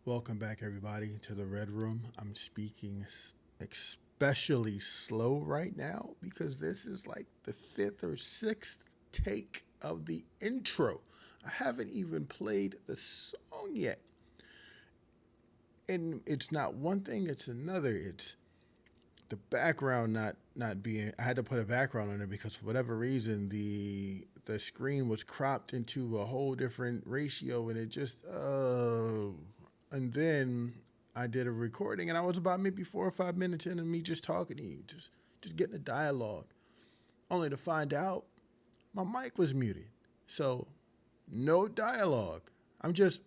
Welcome back, everybody, to the Red Room. I'm speaking especially slow right now because this is like the fifth or sixth take of the intro. I haven't even played the song yet. And it's not one thing, it's another. It's the background not being I had to put a background on it because for whatever reason the screen was cropped into a whole different ratio and it just and then I did a recording and I was about maybe 4 or 5 minutes in of me just talking to you, just getting a dialogue. Only to find out my mic was muted. So no dialogue. I'm just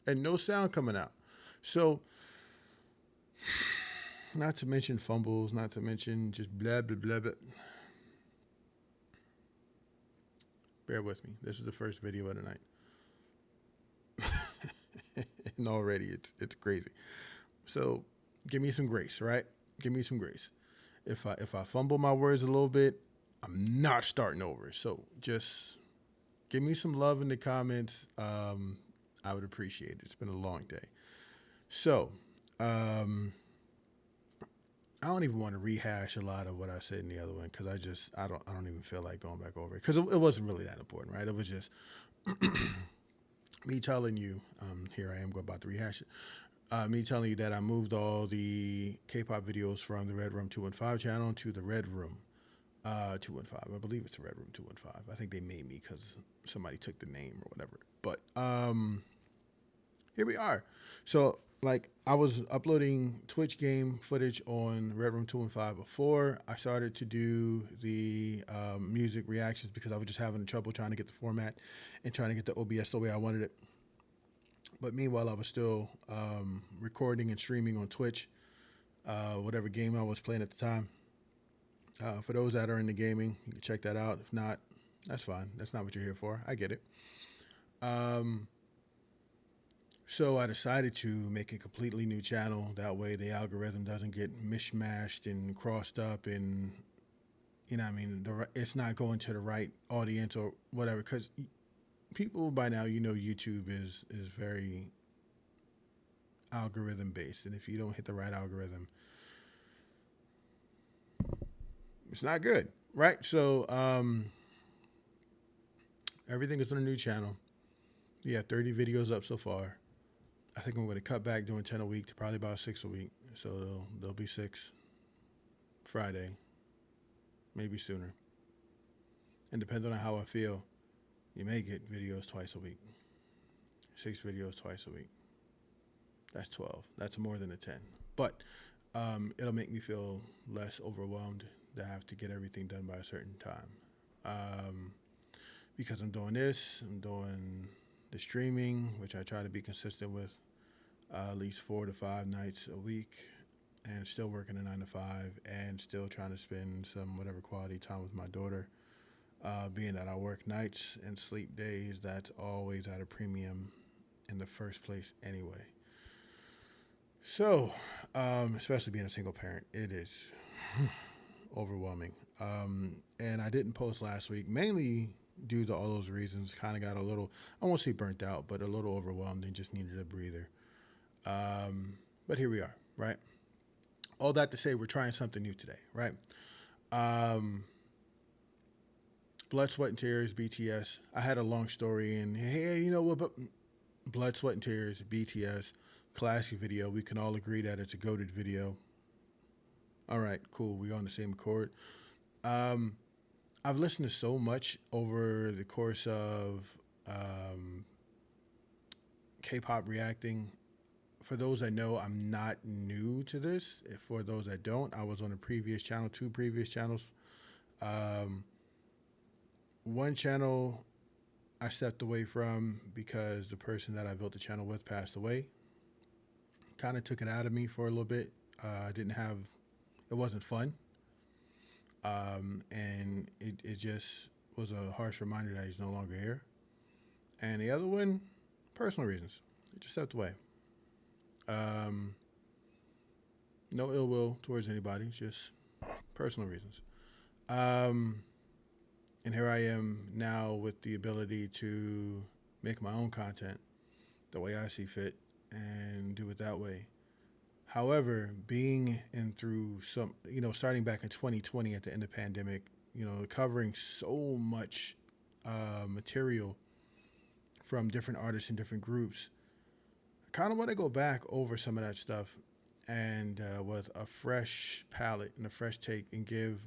and no sound coming out. So not to mention fumbles, not to mention just blah blah blah blah. Bear with me. This is the first video of the night. And already it's crazy. So give me some grace, right? Give me some grace. If I fumble my words a little bit, I'm not starting over. So just give me some love in the comments. I would appreciate it. It's been a long day. So I don't even want to rehash a lot of what I said in the other one because I don't even feel like going back over it because it wasn't really that important, right? It was just me telling you. Here I am going about to rehash it. Me telling you that I moved all the K-pop videos from the Red Room 215 channel to the Red Room 215. I believe it's the Red Room 215. I think they made me because somebody took the name or whatever. But here we are. So like I was uploading Twitch game footage on Red Room 215 before I started to do the music reactions because I was just having trouble trying to get the format and trying to get the OBS the way I wanted it. But meanwhile, I was still recording and streaming on Twitch, whatever game I was playing at the time. For those that are into gaming, you can check that out. If not, that's fine. That's not what you're here for. I get it. So I decided to make a completely new channel. That way the algorithm doesn't get mishmashed and crossed up and, you know what I mean, it's not going to the right audience or whatever. Because people by now, YouTube is very algorithm based. And if you don't hit the right algorithm, it's not good, right? So everything is on a new channel. Yeah, 30 videos up so far. I think I'm going to cut back doing 10 a week to probably about 6 a week. So there'll be 6 Friday, maybe sooner. And depending on how I feel, you may get videos twice a week. 6 videos twice a week. That's 12. That's more than a 10. But it'll make me feel less overwhelmed to have to get everything done by a certain time. Because I'm doing this, I'm doing the streaming, which I try to be consistent with at least 4 to 5 nights a week, and still working a 9 to 5, and still trying to spend some whatever quality time with my daughter. Being that I work nights and sleep days, that's always at a premium in the first place anyway. So, especially being a single parent, it is overwhelming. And I didn't post last week, mainly due to all those reasons. Kind of got a little, I won't say burnt out, but a little overwhelmed and just needed a breather. But here we are, right? All that to say, we're trying something new today, right? Blood, Sweat, and Tears, BTS. I had a long story, and hey, you know what? But Blood, Sweat, and Tears, BTS, classic video. We can all agree that it's a goated video. All right, cool. We're on the same accord. I've listened to so much over the course of K-pop reacting. For those that know, I'm not new to this. For those that don't, I was on a previous channel, 2 previous channels. One channel I stepped away from because the person that I built the channel with passed away. Kind of took it out of me for a little bit. It wasn't fun. And it just was a harsh reminder that he's no longer here. And the other one, personal reasons. It just stepped away. No ill will towards anybody, just personal reasons. And here I am now with the ability to make my own content, the way I see fit and do it that way. However, being in through some, starting back in 2020 at the end of the pandemic, covering so much material from different artists and different groups, I kind of want to go back over some of that stuff and with a fresh palette and a fresh take and give,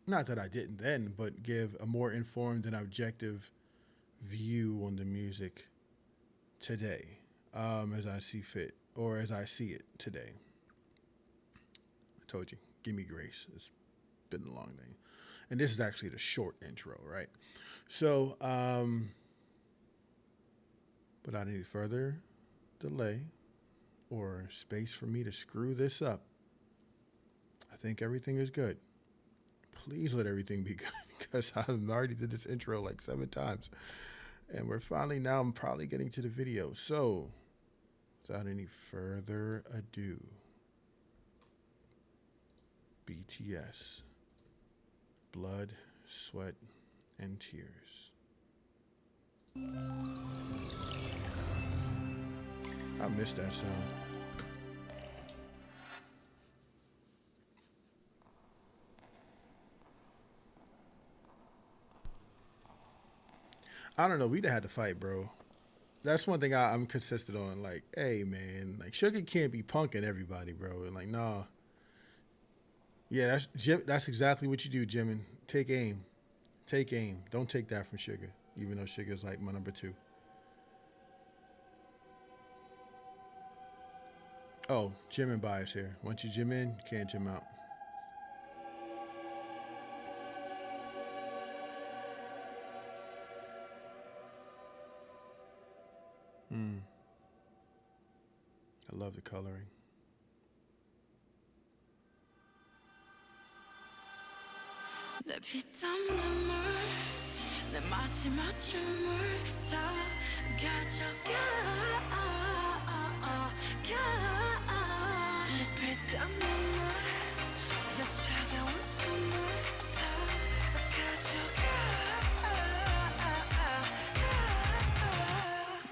not that I didn't then, but give a more informed and objective view on the music today as I see fit or as I see it today. I told you, give me grace. It's been a long day. And this is actually the short intro, right? So, without any further delay or space for me to screw this up, I think everything is good. Please let everything be good because I already did this intro like 7 times. And I'm probably getting to the video. So, without any further ado, BTS, Blood, Sweat, and Tears. I missed that song. I don't know. We'd have had to fight, bro. That's one thing I'm consistent on. Like, hey, man, like Sugar can't be punking everybody, bro. And like, nah. Yeah, that's exactly what you do, Jimin. Take aim. Take aim. Don't take that from Sugar, even though Sugar's like my number 2. Oh, Jimin bias here. Once you Jim in, you can't Jim out. I love the coloring. 내 피땀 눈물 내 마지막 춤을 다 가져가 내 피땀 눈물 내 차가운 숨을 다 가져가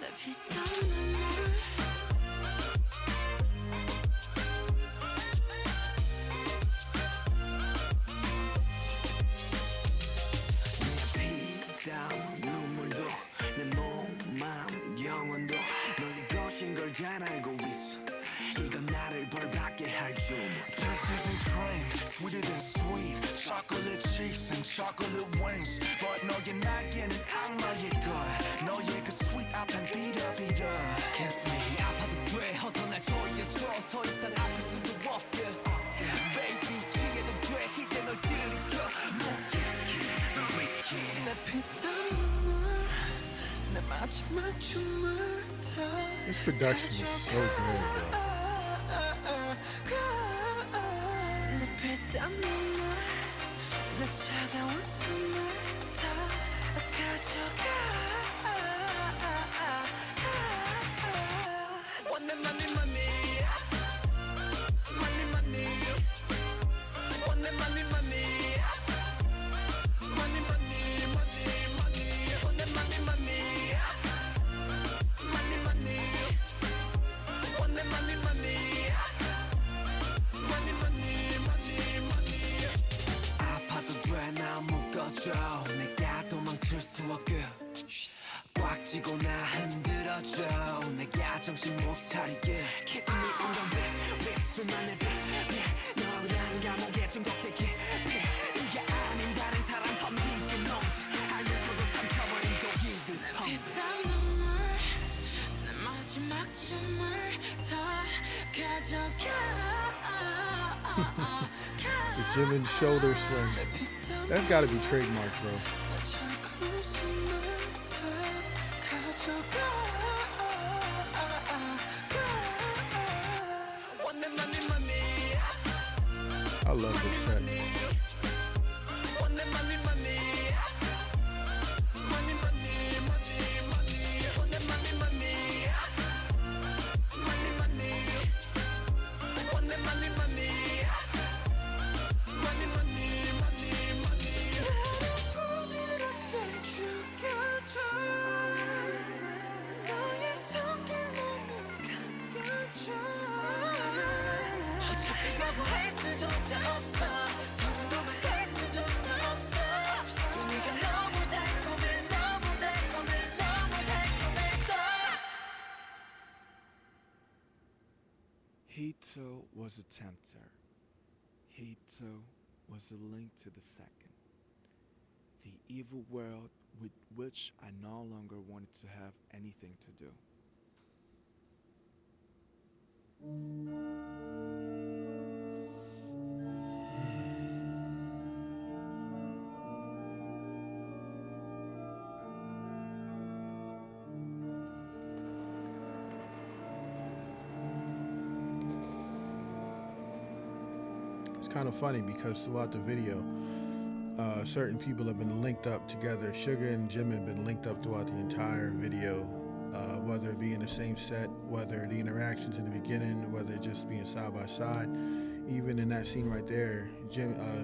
내 피땀 눈물 잘 알고 있어 이건 나를 벌받게 할 줄 Peaches and cream, sweeter than sweet Chocolate cheeks and chocolate wings But 너의 날개는 악마의 걸 너의 그 sweet 앞엔 비려 Kiss me 아파도 돼 어서 날 조여줘 더 이상 아플 수도 없게 Baby 취해도 돼 이제 널 들이켜 못 risky, 너 risky 내 피땀 눈물 내 마지막 춤을 This production is so good, bro. 내가 도망칠 수 없게 꽉 쥐고 나 흔들어줘 내가 정신 못 차리게 Kiss me on the lip 술만의 빛 너란 감옥에 중독되게 네가 아닌 다른 사람 선비지 note 알면서도 삼켜버린 독이듯 피땀 눈물 내 마지막 춤을 다 가져가 The Jimin shoulder swing. That's got to be trademarked, bro. I love this set. 너의 손 He too was a tempter. He too was a link to the second. The evil world with which I no longer wanted to have anything to do. It's kind of funny because throughout the video, certain people have been linked up together. Sugar and Jim have been linked up throughout the entire video, whether it be in the same set, whether the interactions in the beginning, whether it just being side by side. Even in that scene right there,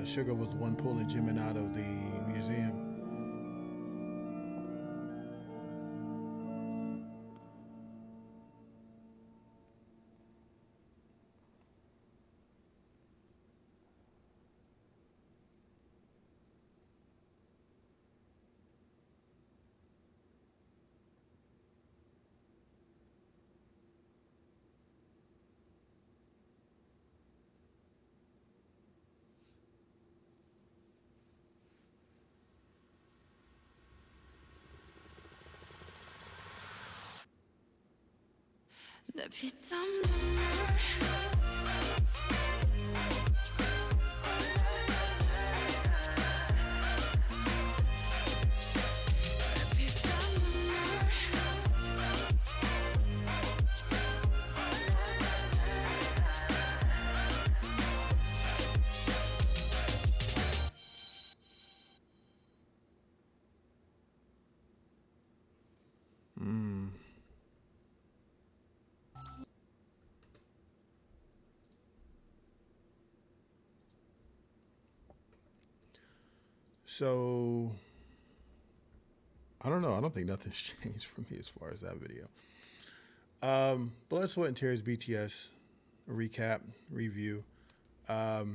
Sugar was the one pulling Jimin out of the museum. 내 피땀 눈물 So I don't know. I don't think nothing's changed for me as far as that video. Blood, Sweat, and Tears BTS recap review. The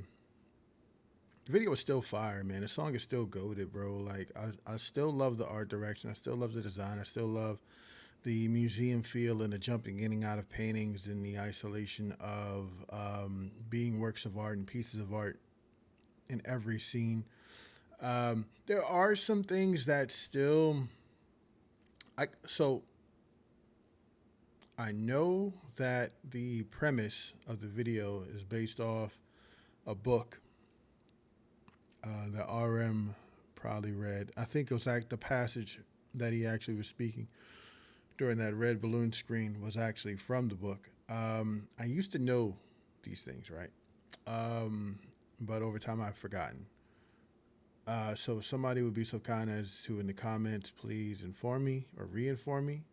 video is still fire, man. The song is still goated, bro. Like I still love the art direction. I still love the design. I still love the museum feel and the jumping in and out of paintings and the isolation of being works of art and pieces of art in every scene. There are some things that still, I know that the premise of the video is based off a book that RM probably read. I think it was like the passage that he actually was speaking during that red balloon screen was actually from the book. I used to know these things, right? But over time I've forgotten. So if somebody would be so kind as to, in the comments, please inform me or re-inform me,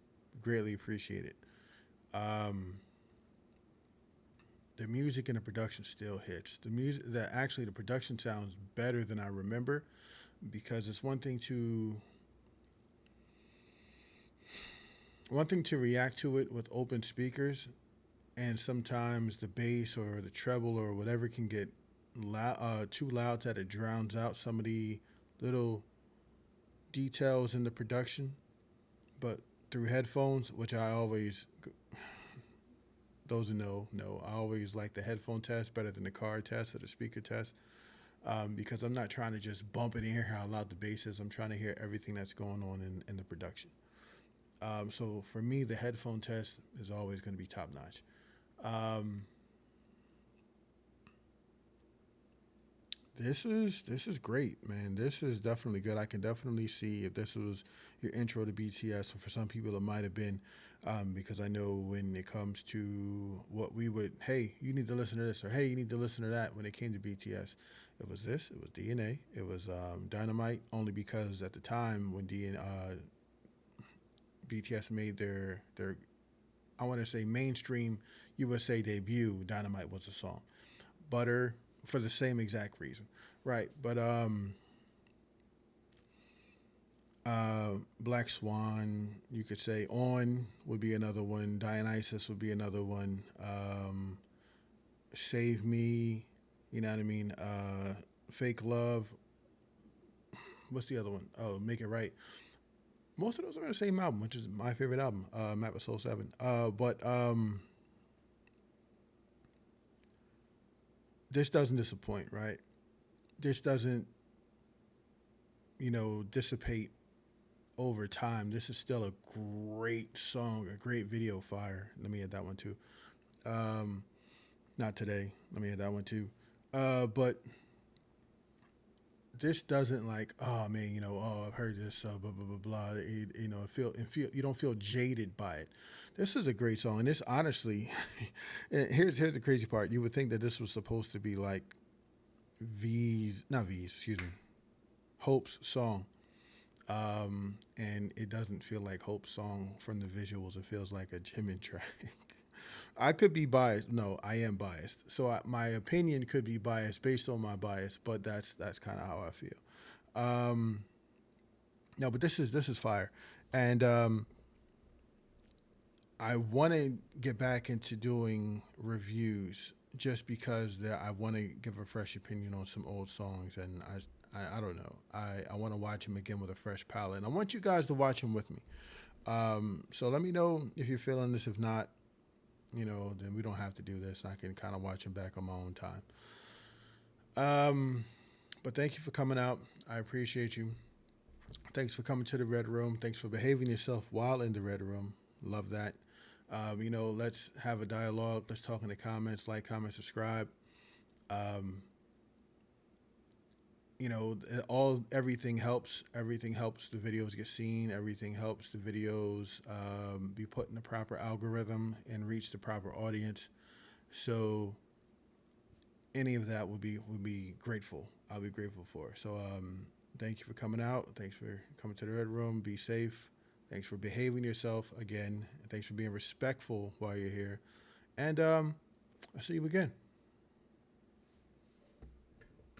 greatly appreciate it. The music and the production still hits. The production sounds better than I remember, because it's one thing to react to it with open speakers, and sometimes the bass or the treble or whatever can get too loud that it drowns out some of the little details in the production. But through headphones, which I always, those who know, I always like the headphone test better than the car test or the speaker test, because I'm not trying to just bump it and hear how loud the bass is. I'm trying to hear everything that's going on in the production. So for me, the headphone test is always going to be top notch. This is great, man. This is definitely good. I can definitely see if this was your intro to BTS, or for some people it might have been, because I know when it comes to what we would, hey, you need to listen to this, or hey, you need to listen to that. When it came to BTS, it was this, it was DNA, it was Dynamite, only because at the time when BTS made their I want to say mainstream USA debut, Dynamite was a song. Butter, for the same exact reason, right? But Black Swan, you could say On would be another one. Dionysus would be another one. Save Me, you know what I mean? Fake Love. What's the other one? Oh, Make It Right. Most of those are on the same album, which is my favorite album, Map of Soul 7. But this doesn't disappoint, right? This doesn't, dissipate over time. This is still a great song, a great video. Fire. Let me add that one too. Um, Not today. Let me add that one too. But this doesn't like, oh man, oh I've heard this, blah blah blah blah. You don't feel jaded by it. This is a great song, and this honestly, and here's the crazy part. You would think that this was supposed to be like Hope's song, and it doesn't feel like Hope's song from the visuals. It feels like a Jimin track. I could be biased. No, I am biased. So my opinion could be biased based on my bias, but that's kind of how I feel. Um, no, but this is fire, and I want to get back into doing reviews just because I want to give a fresh opinion on some old songs, and I don't know. I want to watch them again with a fresh palette, and I want you guys to watch them with me. So let me know if you're feeling this. If not, then we don't have to do this. I can kind of watch them back on my own time. But thank you for coming out. I appreciate you. Thanks for coming to the Red Room. Thanks for behaving yourself while in the Red Room. Love that. Let's have a dialogue. Let's talk in the comments. Like, comment, subscribe. Um, everything helps. Everything helps the videos get seen. Everything helps the videos be put in the proper algorithm and reach the proper audience. So any of that would be grateful. I'll be grateful for. So thank you for coming out. Thanks for coming to the Red Room. Be safe. Thanks for behaving yourself again. Thanks for being respectful while you're here. And I'll see you again.